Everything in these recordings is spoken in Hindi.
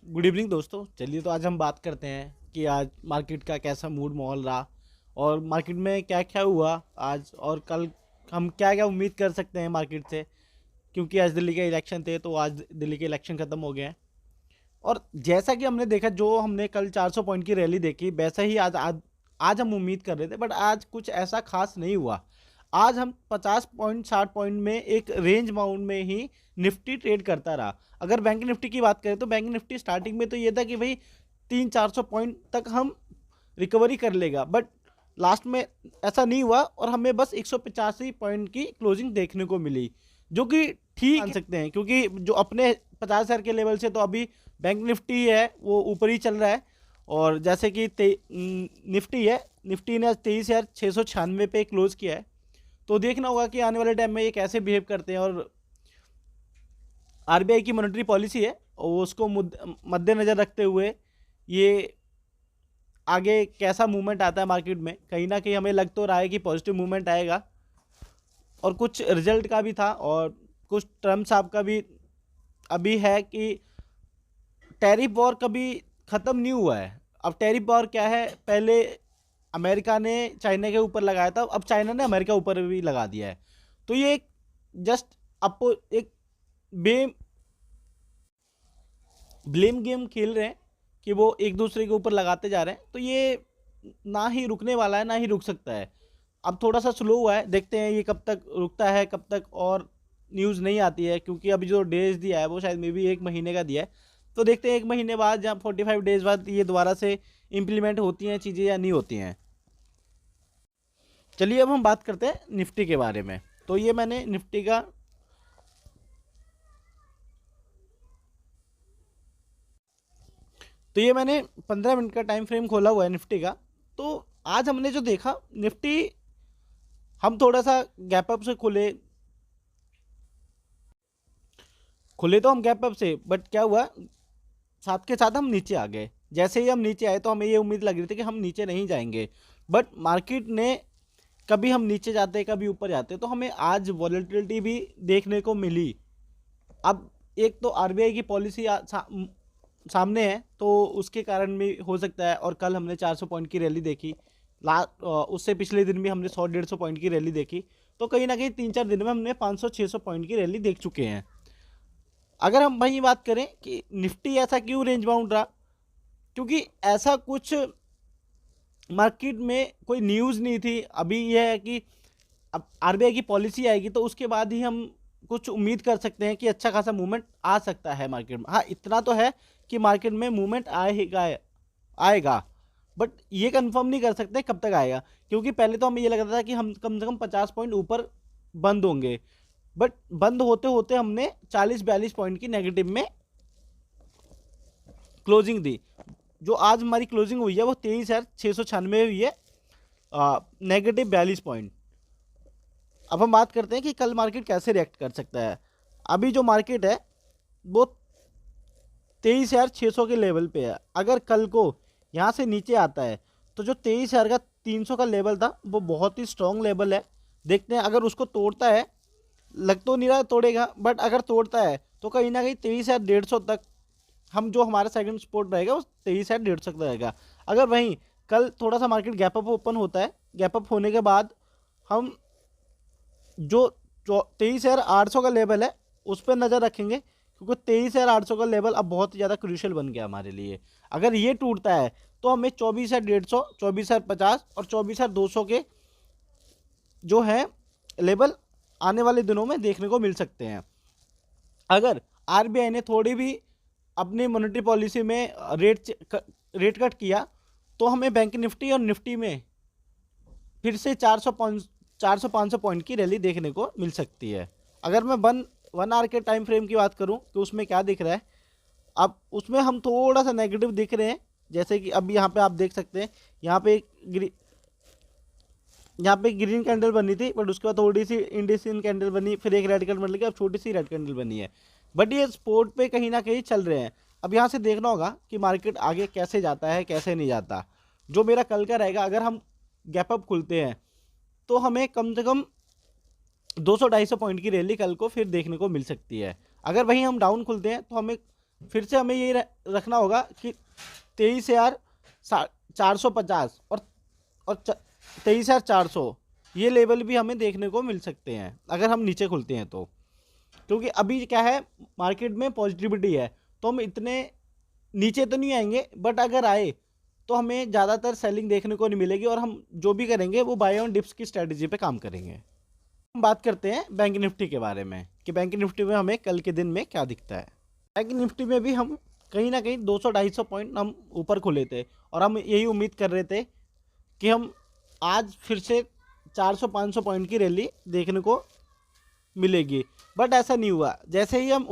गुड इवनिंग दोस्तों। चलिए तो आज हम बात करते हैं कि आज मार्केट का कैसा मूड माहौल रहा और मार्केट में क्या क्या हुआ आज और कल। हम क्या क्या उम्मीद कर सकते हैं मार्केट से, क्योंकि आज दिल्ली के इलेक्शन थे तो आज दिल्ली के इलेक्शन ख़त्म हो गए हैं। और जैसा कि हमने देखा, जो हमने कल 400 पॉइंट की रैली देखी, वैसा ही आज हम उम्मीद कर रहे थे, बट आज कुछ ऐसा खास नहीं हुआ। आज हम 50 पॉइंट 60 पॉइंट में एक रेंज बाउंड में ही निफ्टी ट्रेड करता रहा। अगर बैंक निफ्टी की बात करें तो बैंक निफ्टी स्टार्टिंग में तो ये था कि भाई 300-400 पॉइंट तक हम रिकवरी कर लेगा, बट लास्ट में ऐसा नहीं हुआ और हमें बस 185 पॉइंट की क्लोजिंग देखने को मिली, जो कि ठीक मान सकते हैं, क्योंकि जो अपने 50,000 के लेवल से तो अभी बैंक निफ्टी है वो ऊपर ही चल रहा है। और जैसे कि निफ्टी है, निफ्टी ने आज 23,696 पे क्लोज किया है। तो देखना होगा कि आने वाले टाइम में ये कैसे बिहेव करते हैं। और आरबीआई की मॉनेटरी पॉलिसी है और उसको मद्देनज़र रखते हुए ये आगे कैसा मूवमेंट आता है मार्केट में, कहीं ना कहीं हमें लग तो रहा है कि पॉजिटिव मूवमेंट आएगा। और कुछ रिजल्ट का भी था और कुछ ट्रम्प साहब का भी अभी है कि टैरिफ वॉर कभी ख़त्म नहीं हुआ है। अब टैरिफ वॉर क्या है, पहले अमेरिका ने चाइना के ऊपर लगाया था, अब चाइना ने अमेरिका ऊपर भी लगा दिया है। तो ये एक जस्ट आपको एक बे ब्लेम गेम खेल रहे हैं कि वो एक दूसरे के ऊपर लगाते जा रहे हैं। तो ये ना ही रुकने वाला है ना ही रुक सकता है। अब थोड़ा सा स्लो हुआ है, देखते हैं ये कब तक रुकता है, कब तक और न्यूज़ नहीं आती है, क्योंकि अभी जो डेज दिया है वो शायद मे भी 1 महीने का दिया है। तो देखते हैं 1 महीने बाद या 45 डेज बाद ये दोबारा से इम्प्लीमेंट होती हैं चीज़ें या नहीं होती हैं। चलिए अब हम बात करते हैं निफ्टी के बारे में। तो ये मैंने निफ्टी का तो ये मैंने 15 मिनट का टाइम फ्रेम खोला हुआ है निफ्टी का। तो आज हमने जो देखा निफ्टी, हम थोड़ा सा गैप अप से खुले खुले तो हम गैप अप से, बट क्या हुआ, साथ के साथ हम नीचे आ गए। जैसे ही हम नीचे आए तो हमें ये उम्मीद लग रही थी कि हम नीचे नहीं जाएंगे, बट मार्केट ने कभी हम नीचे जाते कभी ऊपर जाते, तो हमें आज वॉलेटिलिटी भी देखने को मिली। अब एक तो आरबीआई की पॉलिसी सामने है तो उसके कारण भी हो सकता है। और कल हमने 400 पॉइंट की रैली देखी, उससे पिछले दिन भी हमने 100-150 पॉइंट की रैली देखी। तो कहीं ना कहीं 3-4 दिन में हमने 500-600 पॉइंट की रैली देख चुके हैं। अगर हम वही बात करें कि निफ्टी ऐसा क्यों रेंज बाउंड रहा, क्योंकि ऐसा कुछ मार्केट में कोई न्यूज़ नहीं थी। अभी यह है कि अब आरबीआई की पॉलिसी आएगी तो उसके बाद ही हम कुछ उम्मीद कर सकते हैं कि अच्छा खासा मूवमेंट आ सकता है मार्केट में। हाँ, इतना तो है कि मार्केट में मूवमेंट आएगा, बट ये कंफर्म नहीं कर सकते कब तक आएगा, क्योंकि पहले तो हमें ये लग रहा था कि हम कम से कम 50 पॉइंट ऊपर बंद होंगे, बट बंद होते होते हमने 40-42 पॉइंट की नेगेटिव में क्लोजिंग दी। जो आज हमारी क्लोजिंग हुई है वो 23,696 हुई है, नेगेटिव 42 पॉइंट। अब हम बात करते हैं कि कल मार्केट कैसे रिएक्ट कर सकता है। अभी जो मार्केट है वो 23,600 के लेवल पे है। अगर कल को यहाँ से नीचे आता है तो जो 23,300 का लेवल था वो बहुत ही स्ट्रॉन्ग लेवल है। देखते हैं अगर उसको तोड़ता है, लग तो नहीं रहा तोड़ेगा, बट अगर तोड़ता है तो कहीं ना कहीं 23,150 तक हम, जो हमारा सेकंड सपोर्ट रहेगा वो 23,150 तक रहेगा। अगर वहीं कल थोड़ा सा मार्केट गैप अप ओपन होता है, गैप अप होने के बाद हम जो 23,800 का लेवल है उस पर नज़र रखेंगे, क्योंकि 23,800 का लेवल अब बहुत ही ज़्यादा क्रूशियल बन गया हमारे लिए। अगर ये टूटता है तो हमें 24,150, 24,050 और 24,200 के जो है लेवल आने वाले दिनों में देखने को मिल सकते हैं। अगर आरबीआई ने थोड़ी भी अपनी मॉनेटरी पॉलिसी में रेट कट किया तो हमें बैंक निफ्टी और निफ्टी में फिर से 400-500 पॉइंट की रैली देखने को मिल सकती है। अगर मैं 1 आवर के टाइम फ्रेम की बात करूं तो उसमें क्या दिख रहा है, अब उसमें हम थोड़ा सा नेगेटिव दिख रहे हैं। जैसे कि अब यहाँ पे आप देख सकते हैं, यहाँ पे ग्रीन कैंडल बनी थी, बट उसके बाद थोड़ी सी इंडिसिन कैंडल बनी, फिर एक रेड कैंडल बन लगी, अब छोटी सी रेड कैंडल बनी है। बट ये स्पोर्ट पे कहीं ना कहीं चल रहे हैं। अब यहाँ से देखना होगा कि मार्केट आगे कैसे जाता है कैसे नहीं जाता। जो मेरा कल का रहेगा, अगर हम गैप अप खुलते हैं तो हमें कम से कम 200-250 पॉइंट की रैली कल को फिर देखने को मिल सकती है। अगर वहीं हम डाउन खुलते हैं तो हमें फिर से हमें यही रखना होगा कि 23,450 और 23,400 ये लेवल भी हमें देखने को मिल सकते हैं अगर हम नीचे खुलते हैं तो, क्योंकि अभी क्या है मार्केट में पॉजिटिविटी है, तो हम इतने नीचे तो नहीं आएंगे, बट अगर आए तो हमें ज़्यादातर सेलिंग देखने को नहीं मिलेगी और हम जो भी करेंगे वो बाय ऑन डिप्स की स्ट्रेटजी पे काम करेंगे। हम बात करते हैं बैंक निफ्टी के बारे में कि बैंक निफ्टी में हमें कल के दिन में क्या दिखता है। बैंक निफ्टी में भी हम कहीं ना कहीं 200-250 पॉइंट हम ऊपर खुले थे और हम यही उम्मीद कर रहे थे कि हम आज फिर से 400-500 पॉइंट की रैली देखने को मिलेगी, बट ऐसा नहीं हुआ। जैसे ही हम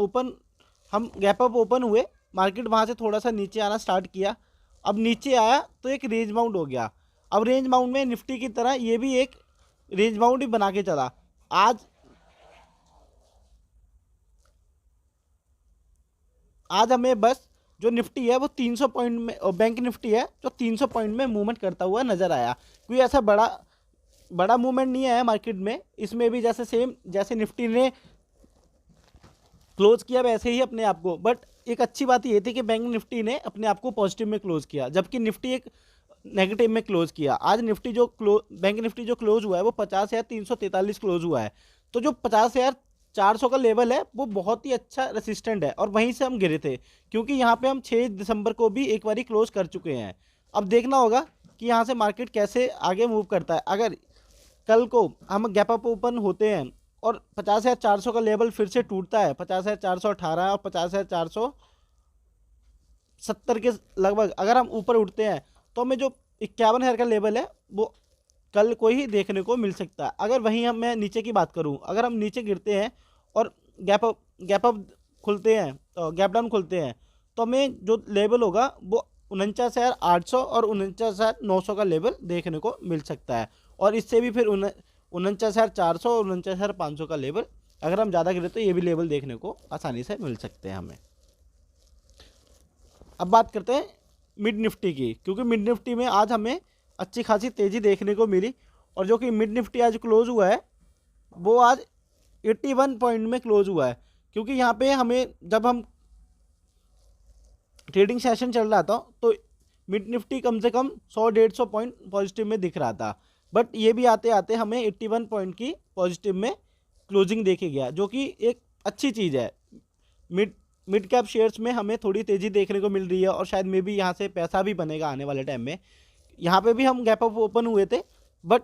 गैप अप ओपन हुए, मार्केट वहाँ से थोड़ा सा नीचे आना स्टार्ट किया। अब नीचे आया तो एक रेंज बाउंड हो गया। अब रेंज बाउंड में निफ्टी की तरह ये भी एक रेंज बाउंड ही बना के चला। आज हमें बस जो निफ्टी है वो 300 पॉइंट में, और बैंक निफ्टी है जो 300 पॉइंट में मूवमेंट करता हुआ नजर आया। कोई ऐसा बड़ा मूवमेंट नहीं आया मार्केट में। इसमें भी जैसे सेम जैसे निफ्टी ने क्लोज किया वैसे ही अपने आप को, बट एक अच्छी बात ये थी कि बैंक निफ्टी ने अपने आप को पॉजिटिव में क्लोज किया, जबकि निफ्टी एक नेगेटिव में क्लोज किया। आज बैंक निफ्टी जो क्लोज हुआ है वो 50,343 क्लोज हुआ है। तो जो 50,400 का लेवल है वो बहुत ही अच्छा रेसिस्टेंट है और वहीं से हम गिरे थे, क्योंकि यहाँ पे हम 6 दिसंबर को भी एक बारी क्लोज कर चुके हैं। अब देखना होगा कि यहाँ से मार्केट कैसे आगे मूव करता है। अगर कल को हम गैप अप ओपन होते हैं और 50,400 का लेवल फिर से टूटता है, 50,418 और 50,470 के लगभग अगर हम ऊपर उठते हैं, तो हमें जो 51,000 का लेवल है वो कल को ही देखने को मिल सकता है। अगर वहीं मैं नीचे की बात करूं, अगर हम नीचे गिरते हैं और गैप अप खुलते हैं, तो गैप डाउन खुलते हैं, तो हमें जो लेवल होगा वो 49,800 और 49,900 का लेवल देखने को मिल सकता है। और इससे भी फिर 49,400 और 49,500 का लेवल, अगर हम ज़्यादा गिरे तो ये भी लेवल देखने को आसानी से मिल सकते हैं हमें। अब बात करते हैं मिड निफ्टी की, क्योंकि मिड निफ्टी में आज हमें अच्छी खासी तेज़ी देखने को मिली। और जो कि मिड निफ्टी आज क्लोज हुआ है वो आज 81 पॉइंट में क्लोज हुआ है, क्योंकि यहाँ पे हमें जब हम ट्रेडिंग सेशन चल रहा था तो मिड निफ्टी कम से कम 100-150 पॉइंट पॉजिटिव में दिख रहा था, बट ये भी आते आते हमें 81 पॉइंट की पॉजिटिव में क्लोजिंग देखे गया, जो कि एक अच्छी चीज़ है। मिड कैप शेयर्स में हमें थोड़ी तेज़ी देखने को मिल रही है और शायद मे भी यहाँ से पैसा भी बनेगा आने वाले टाइम में। यहाँ पे भी हम गैप अप ओपन हुए थे, बट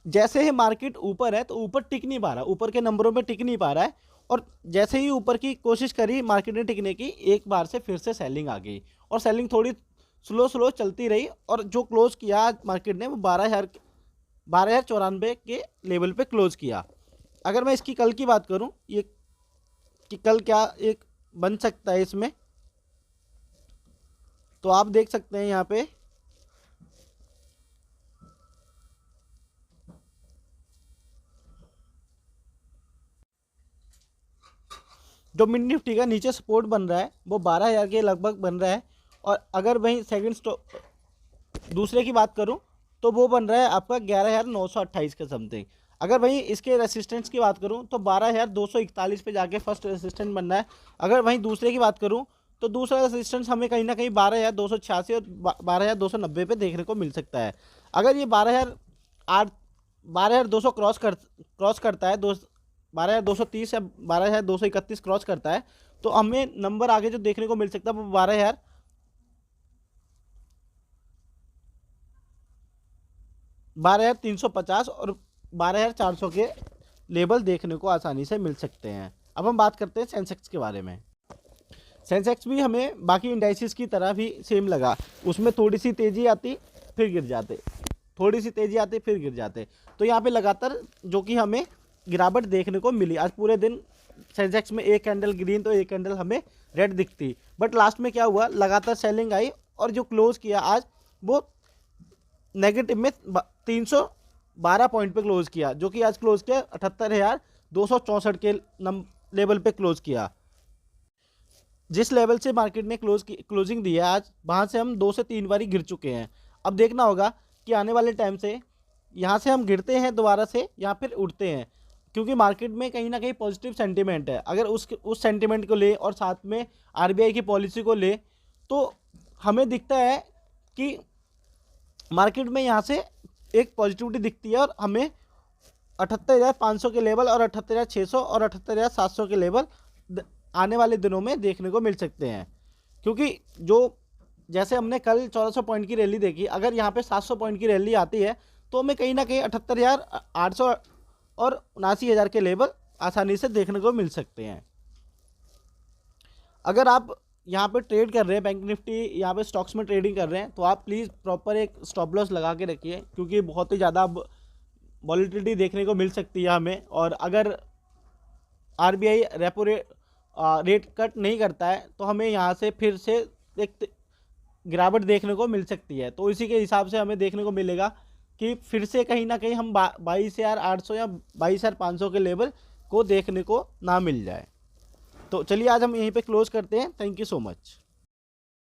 जैसे ही मार्केट ऊपर है तो ऊपर टिक नहीं पा रहा, ऊपर के नंबरों में टिक नहीं पा रहा है। और जैसे ही ऊपर की कोशिश करी मार्केट ने टिकने की, एक बार से फिर से सेलिंग आ गई और सेलिंग थोड़ी स्लो चलती रही और जो क्लोज किया मार्केट ने वो 12,094 के लेवल पे क्लोज किया। अगर मैं इसकी कल की बात करूं, ये कि कल क्या एक बन सकता है इसमें, तो आप देख सकते हैं यहाँ पे जो मिड निफ्टी का नीचे सपोर्ट बन रहा है वो 12,000 के लगभग बन रहा है। और अगर वहीं दूसरे की बात करूं तो वो बन रहा है आपका 11,928 के समथिंग। अगर वहीं इसके रेसिस्टेंस की बात करूं तो 12,241 पे जाके फर्स्ट रेसिस्टेंस बन रहा है। अगर वहीं दूसरे की बात करूं तो दूसरा रेसिस्टेंस हमें कहीं ना कहीं 12,286 और 12,290 पे देखने को मिल सकता है। अगर ये 12,200 क्रॉस करता है, 12,230 या 12,231 क्रॉस करता है, तो हमें नंबर आगे जो देखने को मिल सकता है वो 12,350 और 12,400 के लेवल देखने को आसानी से मिल सकते हैं। अब हम बात करते हैं सेंसेक्स के बारे में। सेंसेक्स भी हमें बाकी इंडाइसिस की तरह भी सेम लगा, उसमें थोड़ी सी तेज़ी आती फिर गिर जाते, थोड़ी सी तेज़ी आती फिर गिर जाते। तो यहाँ पे लगातार जो कि हमें गिरावट देखने को मिली। आज पूरे दिन सेंसेक्स में एक कैंडल ग्रीन तो एक कैंडल हमें रेड दिखती, बट लास्ट में क्या हुआ, लगातार सेलिंग आई और जो क्लोज किया आज वो नेगेटिव में 312 पॉइंट पे क्लोज किया, जो कि आज क्लोज किया 78,264 के लेवल पे क्लोज किया। जिस लेवल से मार्केट ने क्लोजिंग दी है आज, वहाँ से हम 2 से 3 बारी गिर चुके हैं। अब देखना होगा कि आने वाले टाइम से यहाँ से हम गिरते हैं दोबारा से या फिर उठते हैं। क्योंकि मार्केट में कहीं ना कहीं पॉजिटिव सेंटीमेंट है। अगर उस सेंटीमेंट को ले और साथ में आरबीआई की पॉलिसी को ले तो हमें दिखता है कि मार्केट में यहाँ से एक पॉजिटिविटी दिखती है और हमें 78,500 के लेवल और 78,600 और 78,700 के लेवल आने वाले दिनों में देखने को मिल सकते हैं। क्योंकि जो जैसे हमने कल 1400 पॉइंट की रैली देखी, अगर यहाँ पे 700 पॉइंट की रैली आती है तो हमें कहीं ना कहीं 78,800 और 79,000 के लेवल आसानी से देखने को मिल सकते हैं। अगर आप यहाँ पे ट्रेड कर रहे हैं, बैंक निफ्टी यहाँ पे स्टॉक्स में ट्रेडिंग कर रहे हैं, तो आप प्लीज़ प्रॉपर एक स्टॉप लॉस लगा के रखिए, क्योंकि बहुत ही ज़्यादा वॉलेटिलिटी देखने को मिल सकती है हमें। और अगर आरबीआई रेपो रेट कट नहीं करता है तो हमें यहाँ से फिर से एक गिरावट देखने को मिल सकती है। तो इसी के हिसाब से हमें देखने को मिलेगा कि फिर से कहीं ना कहीं हम 22,800 या 22,500 के लेवल को देखने को ना मिल जाए। तो चलिए आज हम यहीं पे क्लोज करते हैं। Thank you so much.